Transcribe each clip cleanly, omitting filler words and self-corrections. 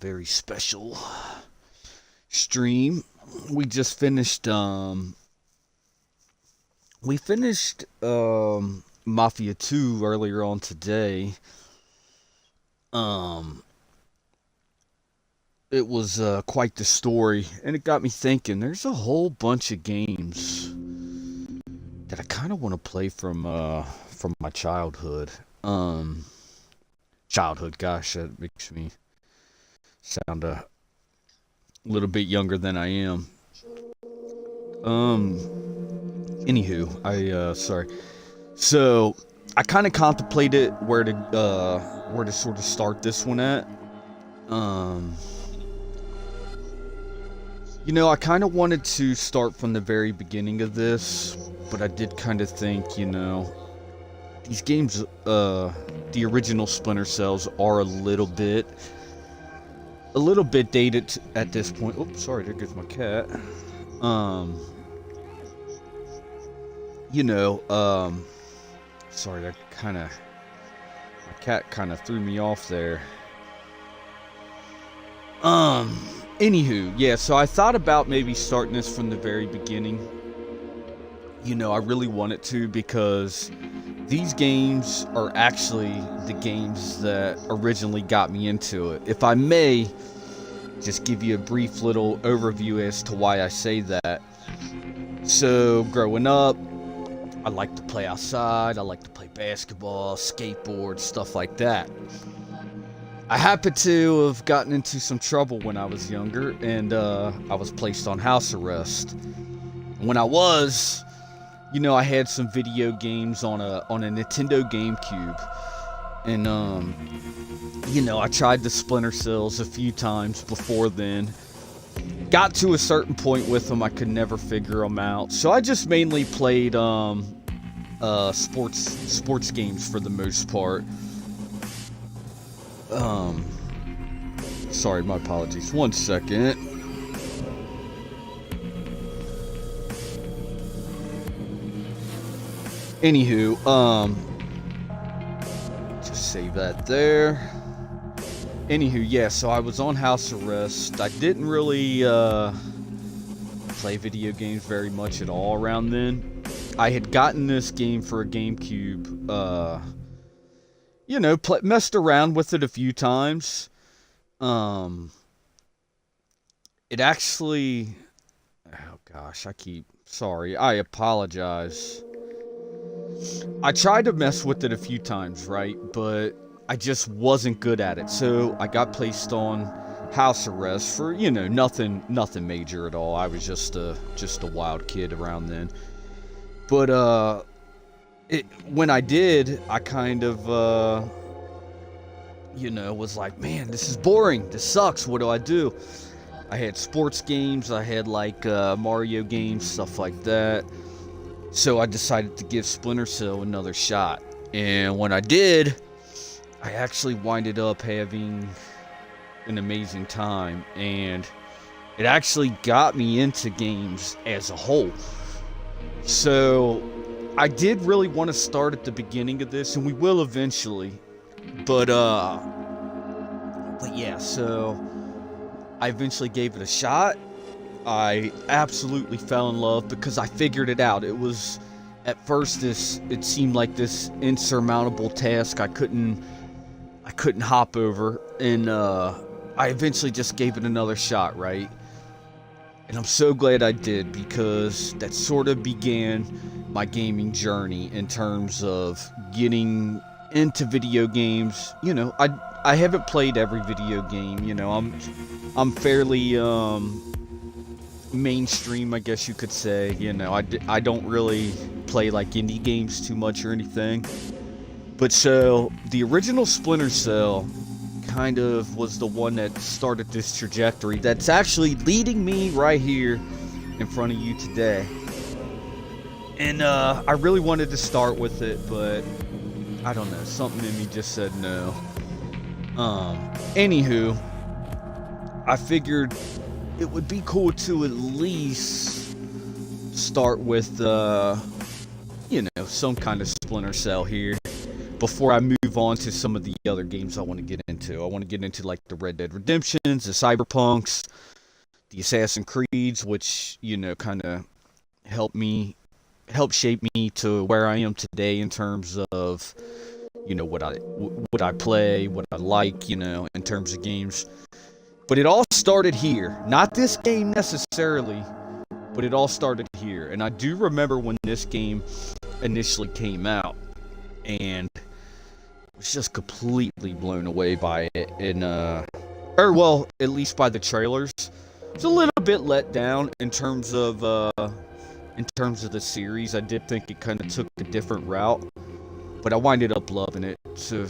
very special stream. We just finished Mafia 2 earlier on today. Um it was quite the story, and it got me thinking there's a whole bunch of games that I kind of want to play from my childhood. Childhood, gosh, that makes me sound a little bit younger than I am. Um, Anywho, sorry. So I kind of contemplated where to sort of start this one at. Um, I kind of wanted to start from the very beginning of this, but I did kind of think, these games, the original Splinter Cells are a little bit dated at this point. Oops, sorry, there goes my cat. Sorry, my cat kind of threw me off there. Anywho, yeah, so I thought about maybe starting this from the very beginning. I really wanted to, because these games are actually the games that originally got me into it. If I may just give you a brief little overview as to why I say that. So, growing up, I liked to play outside, I liked to play basketball, skateboard, stuff like that. I happened to have gotten into some trouble when I was younger, and I was placed on house arrest. When I was, I had some video games on a Nintendo GameCube, and I tried the Splinter Cells a few times before then. Got to a certain point with them, I could never figure them out. So I just mainly played sports games for the most part. Sorry, my apologies. One second. Anywho, just save that there. Anywho, yeah, so I was on house arrest. I didn't really play video games very much at all around then. I had gotten this game for a GameCube, messed around with it a few times. It actually, oh gosh, sorry, I apologize. I tried to mess with it a few times, right? But I just wasn't good at it. So I got placed on house arrest for, nothing major at all. I was just a wild kid around then. But when I did, I kind of was like, man, this is boring. This sucks. What do I do? I had sports games. I had like Mario games, stuff like that. So I decided to give Splinter Cell another shot. And when I did, I actually winded up having an amazing time. And it actually got me into games as a whole. So I did really want to start at the beginning of this, and we will eventually. But yeah, so I eventually gave it a shot. I absolutely fell in love because I figured it out. It was, at first, it seemed like this insurmountable task I couldn't hop over, and I eventually just gave it another shot, right? And I'm so glad I did, because that sort of began my gaming journey in terms of getting into video games. I haven't played every video game. I'm fairly mainstream, I guess you could say. I don't really play like indie games too much or anything. But so the original Splinter Cell kind of was the one that started this trajectory that's actually leading me right here in front of you today. And I really wanted to start with it, but I don't know, something in me just said no. Anywho, I figured it would be cool to at least start with some kind of Splinter Cell here. before I move on to some of the other games I want to get into. I want to get into like the Red Dead Redemptions, the Cyberpunks, the Assassin's Creeds, which, you know, kind of help shape me to where I am today in terms of, you know, what I play, what I like, you know, in terms of games. But it all started here. Not this game necessarily, but it all started here. And I do remember when this game initially came out, and was just completely blown away by it. And or well, at least by the trailers. It's a little bit let down in terms of the series. I did think it kind of took a different route, but I winded up loving it. It's a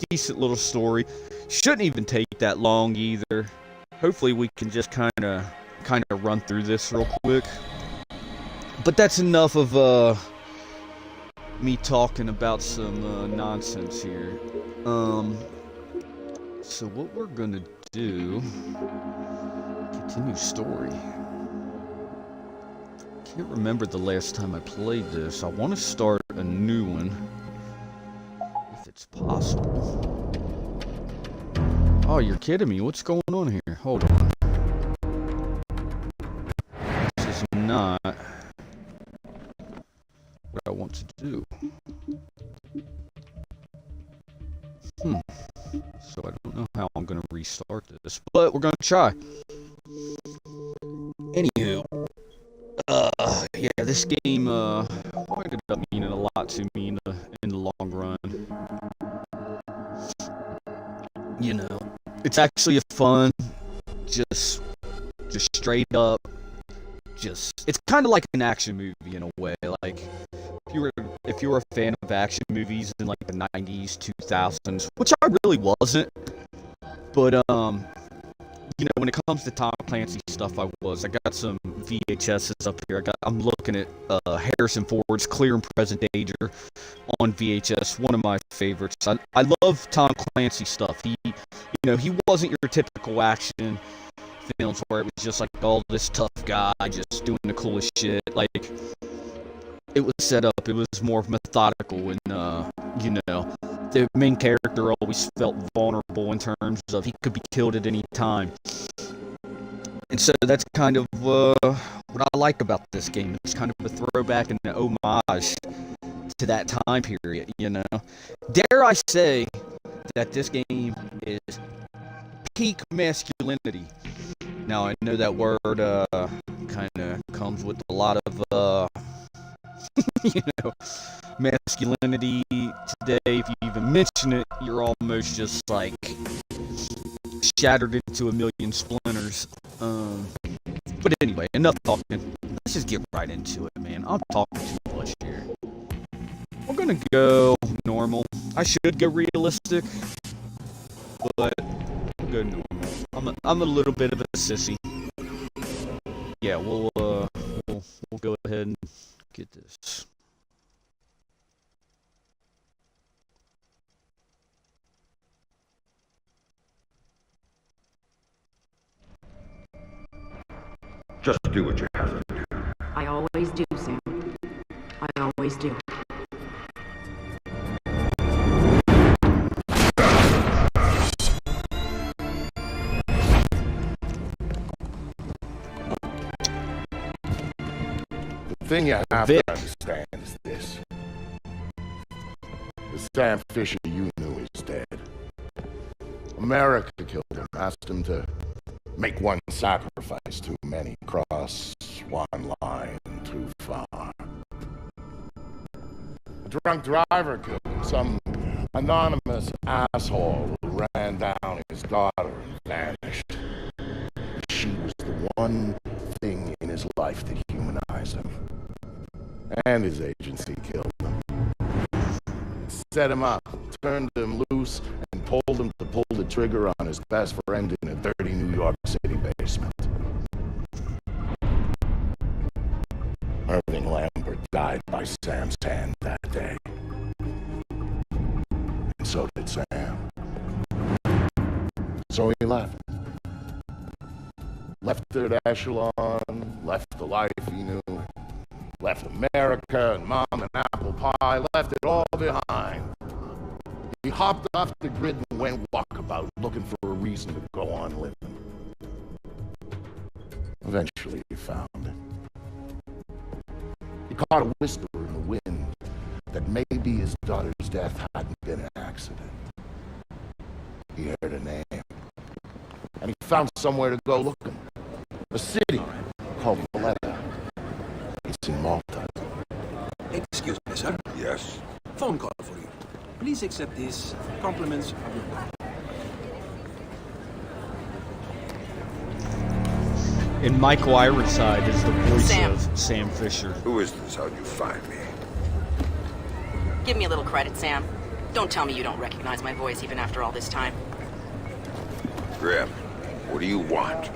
decent little story. Shouldn't even take that long either. Hopefully we can just kind of run through this real quick. But that's enough of me talking about some nonsense here. So what we're gonna do, continue story. Can't remember the last time I played this. I want to start a new one if it's possible. Oh, you're kidding me. What's going on here? Hold on. This is not what I want to do. So I don't know how I'm going to restart this, but we're going to try. Anywho, yeah, this game ended up meaning a lot to me in the long run. You know, it's actually a fun, just straight up, it's kind of like an action movie in a way. Like if you were a fan of action movies in like the 90s, 2000s, which I really wasn't, but you know, when it comes to Tom Clancy stuff, I got some VHSs up here. I'm looking at Harrison Ford's Clear and Present Danger on VHS, one of my favorites. I love Tom Clancy stuff. He wasn't your typical action films where it was just like all this tough guy just doing the coolest shit. Like, it was set up. It was more methodical, and you know, the main character always felt vulnerable in terms of he could be killed at any time. And so that's kind of what I like about this game. It's kind of a throwback and an homage to that time period, you know. Dare I say that this game is peak masculinity. Now, I know that word kind of comes with a lot of you know, masculinity today. If you even mention it, you're almost just like shattered into a million splinters. But anyway, enough talking. Let's just get right into it, man. I'm talking too much here. We're gonna go normal. I should go realistic, but we'll go normal. I'm a little bit of a sissy. Yeah, we'll go ahead and get this. Just do what you have to do. I always do, Sam. I always do. The thing you have to understand is this. The Sam Fisher you knew is dead. America killed him, asked him to make one sacrifice too many, cross one line too far. A drunk driver killed him, some anonymous asshole who ran down his daughter and vanished. She was the one thing in his life that humanized him. And his agency killed him. Set him up, turned him loose, and told him to pull the trigger on his best friend in a dirty New York City basement. Irving Lambert died by Sam's hand that day. And so did Sam. So he left. Left Third Echelon, left the life he knew, left America and Mom and apple pie, left it all behind. He hopped off the grid and went walkabout, looking for a reason to go on living. Eventually, he found it. He caught a whisper in the wind that maybe his daughter's death hadn't been an accident. He heard a name, and he found somewhere to go looking. A city called Valletta. It's in Malta. Excuse me, sir. Yes? Phone call for you. Please accept these compliments of your wife. And Michael Ironside is the voice Sam. of Sam Fisher. Who is this? How'd you find me? Give me a little credit, Sam. Don't tell me you don't recognize my voice even after all this time. Grim, what do you want?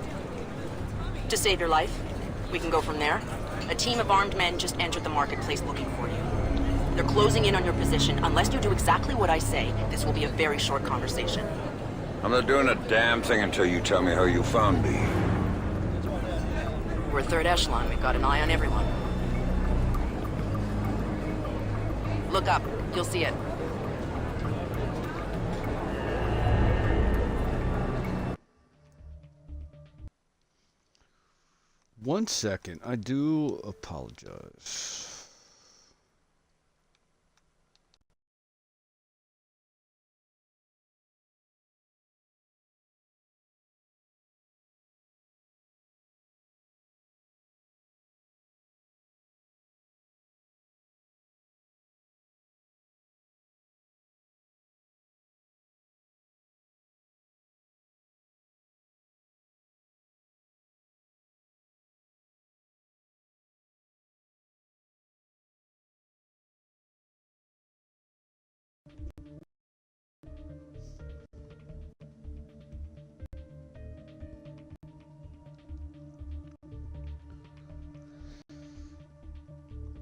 To save your life. We can go from there. A team of armed men just entered the marketplace looking for you. They're closing in on your position. Unless you do exactly what I say, this will be a very short conversation. I'm not doing a damn thing until you tell me how you found me. We're third echelon. We've got an eye on everyone. Look up. You'll see it. One second. I do apologize.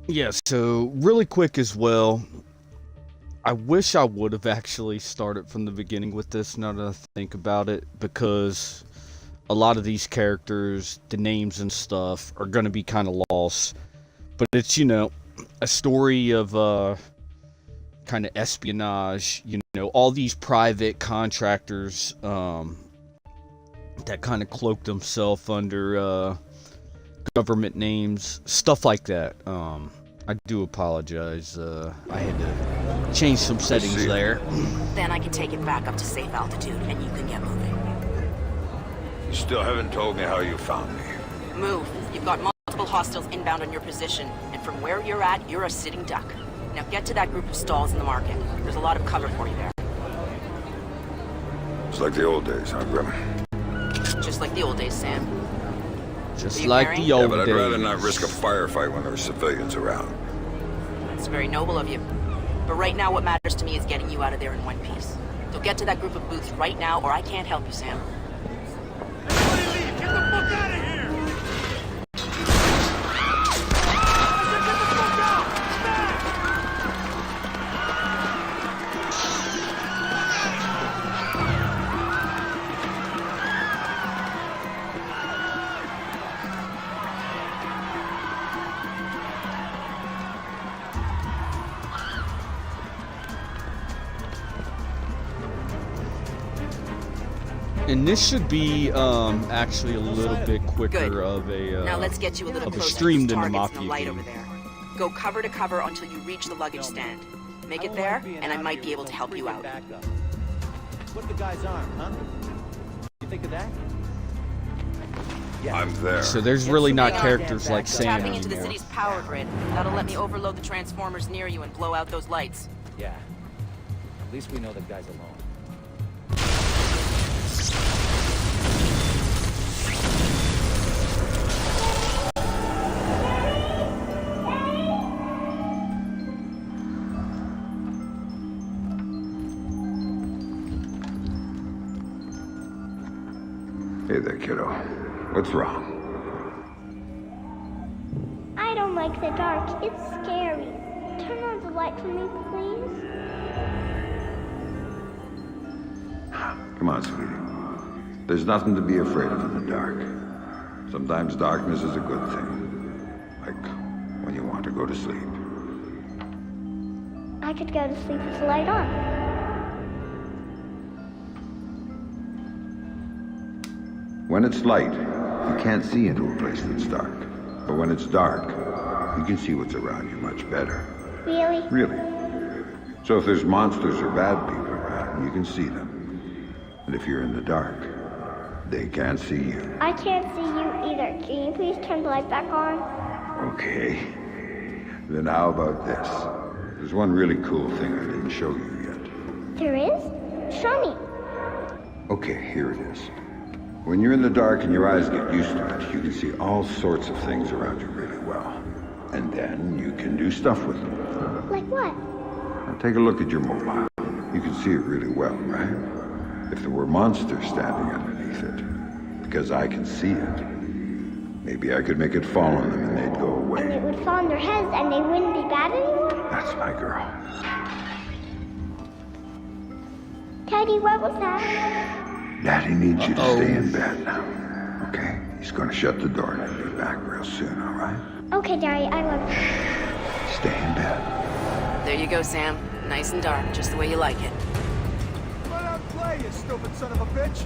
Yeah, so really quick as well, I wish I would have actually started from the beginning with this now that I think about it, because a lot of these characters, the names and stuff, are going to be kind of lost. But it's, you know, a story of kind of espionage, you know, all these private contractors that kind of cloak themselves under government names, stuff like that. I do apologize. I had to change some settings there. Then I can take it back up to safe altitude, and you can get moving. You still haven't told me how you found me. Move. You've got multiple hostiles inbound on your position, and from where you're at, you're a sitting duck. Now get to that group of stalls in the market. There's a lot of cover for you there. It's like the old days, huh, Grim? Just like the old days, Sam. Just Are you like married? the Yeah, old but I'd days. rather not risk a firefight when there's civilians around. It's very noble of you. But right now, what matters to me is getting you out of there in one piece. So get to that group of booths right now, or I can't help you, Sam. Everybody leave! Get the fuck out of here! Get the fuck out! Smash! And this should be actually a little bit quicker Good. of a Now let's get you a little of a closer stream to than the targets in Mafia the light game. over there. Go cover to cover until you reach the luggage stand. Make it there, and I might be able to help you out. What the guy's arm, huh? You think of that? Yeah. I'm there. So there's really not Hang on. characters like Sam Tapping into the anymore. city's power grid. That'll let me overload the transformers near you and blow out those lights. Yeah. At least we know the guy's alone. Hey there, kiddo. What's wrong? I don't like the dark. It's scary. Turn on the light for me, please. Come on, sweetie. There's nothing to be afraid of in the dark. Sometimes darkness is a good thing. Like when you want to go to sleep. I could go to sleep with the light on. When it's light, you can't see into a place that's dark. But when it's dark, you can see what's around you much better. Really? Really. So if there's monsters or bad people around, you can see them. And if you're in the dark, they can't see you. I can't see you either. Can you please turn the light back on? Okay. Then how about this? There's one really cool thing I didn't show you yet. There is? Show me. Okay, here it is. When you're in the dark and your eyes get used to it, you can see all sorts of things around you really well. And then you can do stuff with them. Like what? Now take a look at your mobile. You can see it really well, right? If there were monsters standing underneath it, because I can see it, maybe I could make it fall on them and they'd go away. And it would fall on their heads and they wouldn't be bad anymore? That's my girl. Teddy, what was that? Daddy needs you to stay in bed now. Okay? He's gonna shut the door and he'll be back real soon, all right? Okay, Daddy, I love you. Stay in bed. There you go, Sam. Nice and dark, just the way you like it. Let out play, you stupid son of a bitch!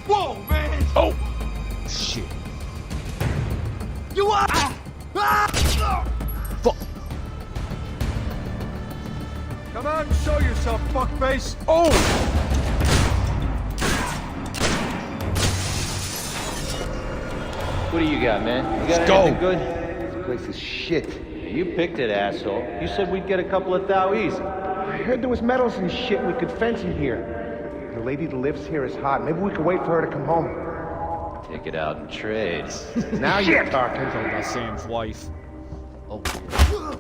Whoa, man! Oh! Shit. You are! Fuck. Come out and show yourself, fuckface! Oh! What do you got, man? You got Let's go. anything good? This place is shit. You picked it, asshole. You said we'd get a couple of thou easy. I heard there was metals and shit we could fence in here. The lady that lives here is hot. Maybe we could wait for her to come home. Take it out and trade. Now you're talking. Talking about Sam's wife. Oh, yeah.